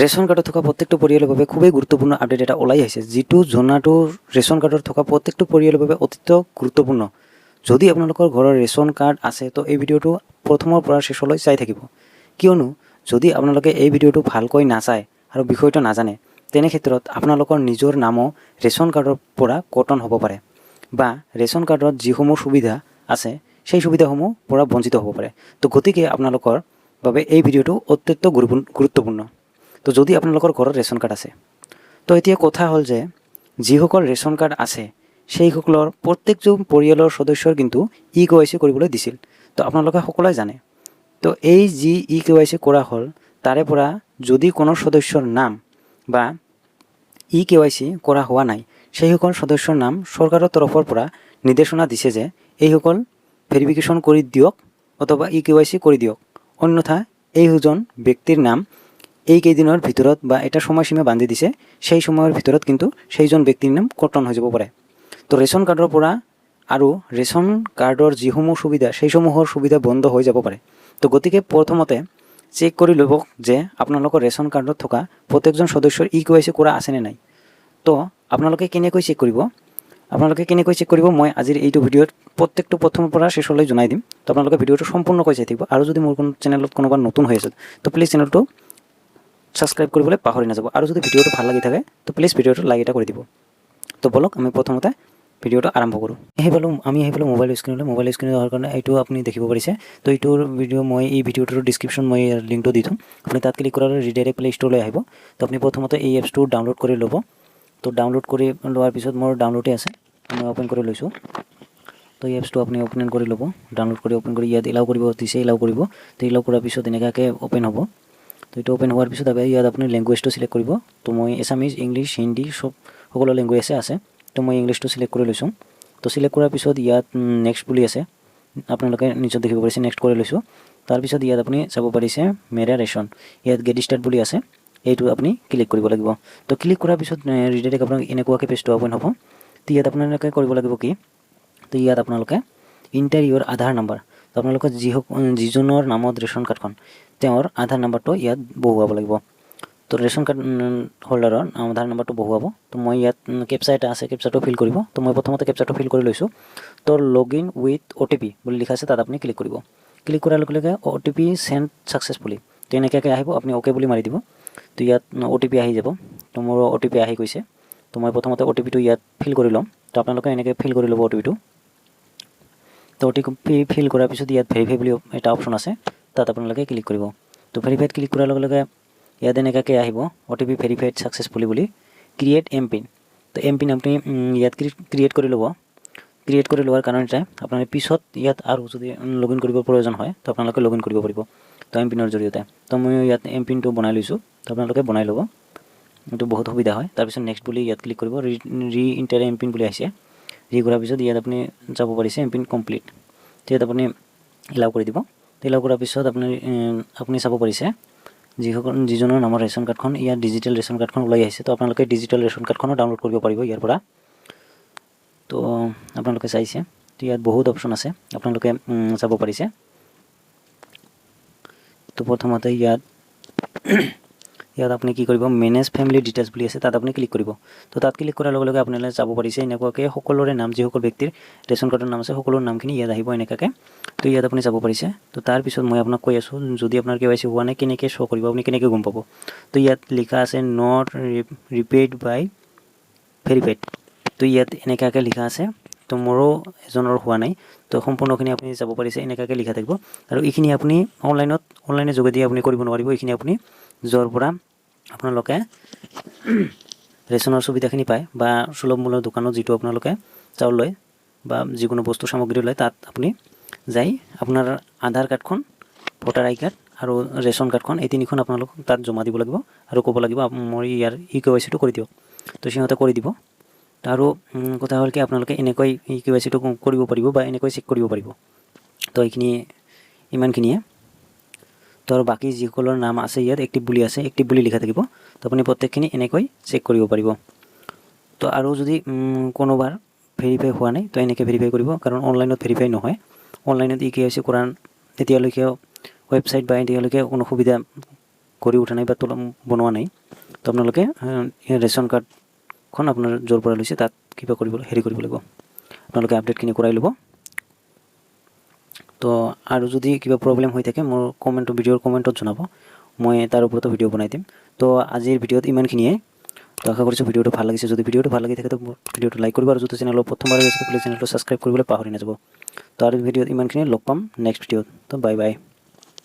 Ration কাৰ্ডত থকা প্ৰত্যেকটো পৰিয়ালৰ বাবে খুবেই গুৰুত্বপূৰ্ণ আপডেট এটা ওলাই আহিছে, যিটো জনাটো ৰেচন কাৰ্ডত থকা প্ৰত্যেকটো পৰিয়ালৰ বাবে অত্যন্ত গুৰুত্বপূৰ্ণ। যদি আপোনালোকৰ ঘৰৰ ৰেচন কাৰ্ড আছে তো এই ভিডিঅ'টো প্ৰথমৰ পৰা শেষলৈ চাই থাকিব, কিয়নো যদি আপোনালোকে এই ভিডিঅ'টো ভালকৈ নাচায় আৰু বিষয়টো নাজানে তেনে ক্ষেত্ৰত আপোনালোকৰ নিজৰ নামো ৰেচন কাৰ্ডৰ পৰা কটন হ'ব পাৰে বা ৰেচন কাৰ্ডত যিসমূহ সুবিধা আছে সেই সুবিধাসমূহ পৰা বঞ্চিত হ'ব পাৰে। তো গতিকে আপোনালোকৰ বাবে এই ভিডিঅ'টো অত্যন্ত গুৰুত্বপূৰ্ণ। তো যদি আপোনালোকৰ ঘৰত ৰেচন কাৰ্ড আছে তো এতিয়া কথা হ'ল যে যিসকল ৰেচন কাৰ্ড আছে সেইসকলৰ প্ৰত্যেকজন পৰিয়ালৰ সদস্যৰ কিন্তু EKYC কৰিবলৈ দিছিল। তো আপোনালোকে সকলোৱে জানে। তো এই যি EKYC কৰা হ'ল তাৰে পৰা যদি কোনো সদস্যৰ নাম বা EKYC কৰা হোৱা নাই সেইসকল সদস্যৰ নাম চৰকাৰৰ তৰফৰ পৰা নিৰ্দেশনা দিছে যে এইসকল ভেৰিফিকেশ্যন কৰি দিয়ক অথবা EKYC কৰি দিয়ক, অন্যথা এইজন ব্যক্তিৰ নাম এই কেইদিনৰ ভিতৰত বা এটা সময়সীমা বান্ধি দিছে, সেই সময়ৰ ভিতৰত কিন্তু সেইজন ব্যক্তিৰ নাম কটন হৈ যাব পাৰে। তো ৰেচন কাৰ্ডৰ পৰা আৰু ৰেচন কাৰ্ডৰ যিসমূহ সুবিধা সেইসমূহৰ সুবিধা বন্ধ হৈ যাব পাৰে। তো গতিকে প্ৰথমতে চেক কৰি ল'ব যে আপোনালোকৰ ৰেচন কাৰ্ডত থকা প্ৰত্যেকজন সদস্যৰ EKYC কৰা আছেনে নাই। তো আপোনালোকে কেনেকৈ চেক কৰিব মই আজিৰ এইটো ভিডিঅ'ত প্ৰত্যেকটো প্ৰথমৰ পৰা শেষলৈ জনাই দিম। তো আপোনালোকে ভিডিঅ'টো সম্পূৰ্ণকৈ চাই থাকিব। আৰু যদি মোৰ চেনেলত কোনোবা নতুন হৈ আছে তো প্লিজ চেনেলটো ছাবস্ক্ৰাইব কৰিবলৈ পাহৰি নাযাব। আৰু যদি ভিডিঅ'টো ভাল লাগি থাকে তো প্লিজ ভিডিঅ'টো লাইক এটা কৰি দিব। তো বলক আমি প্ৰথমতে ভিডিঅ'টো আৰম্ভ কৰোঁ। আমি আহি পালোঁ মোবাইল স্ক্ৰীণলৈ অহাৰ কাৰণে এইটো আপুনি দেখিব পাৰিছে। তো এইটোৰ ভিডিঅ' মই এই ভিডিঅ'টোৰ ডিছক্ৰিপশ্যন মই লিংকটো দি থ'ম। আপুনি তাত ক্লিক কৰাৰ ৰিডাইৰেক্ট প্লে ষ্ট'ৰলৈ আহিব। তো আপুনি প্ৰথমতে এই এপছটো ডাউনলোড কৰি ল'ব। তো ডাউনলোড কৰি লোৱাৰ পিছত মোৰ ডাউনলোডে আছে, মই অ'পেন কৰি লৈছোঁ। তো এই এপছটো আপুনি অ'পেন কৰি ল'ব। ডাউনলোড কৰি অ'পেন কৰি ইয়াত এলাউ কৰিব দিছে, এলাউ কৰিব। তো এলাউ কৰাৰ পিছত এনেকুৱাকৈ অ'পেন হ'ব। তো এইটো অ'পেন হোৱাৰ পিছত ইয়াত আপুনি লেংগুৱেজটো চিলেক্ট কৰিব। তো মই এছামিজ, ইংলিছ, হিন্দী সকলো লেংগুৱেজে আছে। তো মই ইংলিছটো চিলেক্ট কৰি লৈছোঁ। তো চিলেক্ট কৰাৰ পিছত ইয়াত নেক্সট বুলি আছে, আপোনালোকে নিশ্চয় দেখিব পাৰিছে, নেক্সট কৰি লৈছোঁ। তাৰপিছত ইয়াত আপুনি চাব পাৰিছে মেৰা ৰেচন, ইয়াত গেট ষ্টাৰ্ট বুলি আছে, এইটো আপুনি ক্লিক কৰিব লাগিব। তো ক্লিক কৰাৰ পিছত ৰিডাইৰেক্ট আপোনাক এনেকুৱাকৈ পেজটো অ'পেন হ'ব। তো ইয়াত আপোনালোকে কৰিব লাগিব কি, তো ইয়াত আপোনালোকে ইণ্টাৰ ইয়ৰ আধাৰ নাম্বাৰ, তো আপোনালোকে যিজনৰ নামত ৰেচন কাৰ্ডখন তেওঁৰ আধাৰ নাম্বাৰটো ইয়াত বহুৱাব লাগিব। তো ৰেচন কাৰ্ড হোল্ডাৰৰ আধাৰ নাম্বাৰটো বহুৱাব। তো মই ইয়াত কেপচা এটা আছে, কেপচাটো ফিল কৰিব। তো মই প্ৰথমতে কেপচাটো ফিল কৰি লৈছোঁ। তো লগ ইন উইথ OTP বুলি লিখা আছে, তাত আপুনি ক্লিক কৰিব। ক্লিক কৰাৰ লগে লগে OTP চেণ্ড ছাকচেছফুলি, তো এনেকুৱাকৈ আহিব, আপুনি অ'কে বুলি মাৰি দিব। তো ইয়াত OTP আহি যাব। তো মোৰ OTP আহি গৈছে। তো মই প্ৰথমতে OTPটো ইয়াত ফিল কৰি ল'ম। তো আপোনালোকে এনেকৈ ফিল কৰি ল'ব OTPটো। তো OTP ফিল কৰাৰ পিছত ইয়াত ভেৰিফাই বুলি এটা অপশ্যন আছে, তাত আপোনালোকে ক্লিক কৰিব। তো ভেৰিফাইড ক্লিক কৰাৰ লগে লগে ইয়াত এনেকুৱাকৈ আহিব OTP ভেৰিফাইড ছাকচেছফুলি বুলি, ক্ৰিয়েট এমপিন। তো এমপিন আপুনি ইয়াত ক্ৰিয়েট কৰি ল'ব। ক্ৰিয়েট কৰি লোৱাৰ কাৰণতে আপোনালোকে পিছত ইয়াত আৰু যদি লগ ইন কৰিবৰ প্ৰয়োজন হয় তো আপোনালোকে লগ ইন কৰিব পাৰিব, তো এমপিনৰ জৰিয়তে। তো মই ইয়াত এমপিনটো বনাই লৈছোঁ, তো আপোনালোকে বনাই ল'ব, এইটো বহুত সুবিধা হয়। তাৰপিছত নেক্সট বুলি ইয়াত ক্লিক কৰিব। ৰি ইণ্টাৰ এমপিন বুলি আহিছে, ৰি কৰাৰ পিছত ইয়াত আপুনি যাব পাৰিছে এমপিন কমপ্লিট, তো ইয়াত আপুনি এলাউ কৰি দিব। এলাউ কৰাৰ পিছত আপুনি চাব পাৰিছে যিজনৰ নামৰ ৰেচন কাৰ্ডখন, ইয়াত ডিজিটেল ৰেচন কাৰ্ডখন ওলাই আহিছে। তো আপোনালোকে ডিজিটেল ৰেচন কাৰ্ডখনো ডাউনলোড কৰিব পাৰিব ইয়াৰ পৰা। তো আপোনালোকে চাইছে, তো ইয়াত বহুত অপশ্যন আছে, আপোনালোকে চাব পাৰিছে। তো প্ৰথমতে ইয়াত আপুনি কি কৰিব, মেনেজ ফেমিলি ডিটেইলছ বুলি আছে, তাত আপুনি ক্লিক কৰিব। তো তাত ক্লিক কৰাৰ লগে লগে আপোনালোকে চাব পাৰিছে এনেকুৱাকৈ সকলোৰে নাম, যিসকল ব্যক্তিৰ ৰেচন কাৰ্ডৰ নাম আছে সকলোৰে নামখিনি ইয়াত আহিব এনেকুৱাকৈ। তো ইয়াত আপুনি চাব পাৰিছে। তো তাৰপিছত মই আপোনাক কৈ আছোঁ, যদি আপোনাৰ KYC হোৱা নাই কেনেকৈ শ্ব' কৰিব, আপুনি কেনেকৈ গম পাব। তো ইয়াত লিখা আছে নট ৰিপেইড বাই ভেৰিফাইড, তো ইয়াত এনেকুৱাকৈ লিখা আছে। তো মোৰো এজনৰ হোৱা নাই, তো সম্পূৰ্ণখিনি আপুনি চাব পাৰিছে এনেকুৱাকৈ লিখা থাকিব। আৰু এইখিনি আপুনি অনলাইনৰ যোগেদি আপুনি কৰিব নোৱাৰিব, এইখিনি আপুনি য'ৰ পৰা আপোনালোকে ৰেচনৰ সুবিধাখিনি পায় বা সুলভ মূল্যৰ দোকানত যিটো আপোনালোকে চাউল লয় বা যিকোনো বস্তু সামগ্ৰী লয়, তাত আপুনি যাই আপোনাৰ আধাৰ কাৰ্ডখন, ভোটাৰ আই কাৰ্ড আৰু ৰেচন কাৰ্ডখন, এই তিনিখন আপোনালোক তাত জমা দিব লাগিব আৰু ক'ব লাগিব মই ইয়াৰ EKYCটো কৰি দিয়ক। তো সিহঁতে কৰি দিব। আৰু কথা হ'ল কি, আপোনালোকে এনেকৈ EKYCটো কৰিব পাৰিব বা এনেকৈ চেক কৰিব পাৰিব। তো এইখিনি ইমানখিনিয়ে। তো আৰু বাকী যিসকলৰ নাম আছে ইয়াত এক্টিভ বুলি লিখা থাকিব। তো আপুনি প্ৰত্যেকখিনি এনেকৈ চেক কৰিব পাৰিব। তো আৰু যদি কোনোবাৰ ভেৰিফাই হোৱা নাই তো এনেকৈ ভেৰিফাই কৰিব, কাৰণ অনলাইনত ভেৰিফাই নহয়। অনলাইনত EKYC কৰাৰ এতিয়ালৈকে ৱেবছাইট বা এতিয়ালৈকে কোনো সুবিধা কৰি উঠা নাই বা তোলা বনোৱা নাই তো আপোনালোকে ৰেচন কাৰ্ডখন আপোনাৰ য'ৰ পৰা লৈছে তাত কিবা কৰিব লাগিব আপোনালোকে আপডেটখিনি কৰাই ল'ব তো আৰু যদি কিবা প্ৰব্লেম হৈ থাকে মোৰ ভিডিঅ'ৰ কমেণ্টত জনাব মই তাৰ ওপৰতো ভিডিঅ' বনাই দিম তো আজিৰ ভিডিঅ'ত ইমানখিনিয়ে তো আশা কৰিছোঁ ভিডিঅ'টো ভাল লাগিছে যদি ভিডিঅ'টো ভাল লাগি থাকে তো ভিডিঅ'টো লাইক কৰিব আৰু যদি চেনেলত প্ৰথমবাৰ গৈছে তো প্লিজ চেনেলটো ছাবস্ক্ৰাইব কৰিবলৈ পাহৰি নাযাব তো আৰু ভিডিঅ'ত ইমানখিনি লগ পাম নেক্সট ভিডিঅ'ত তো বাই বাই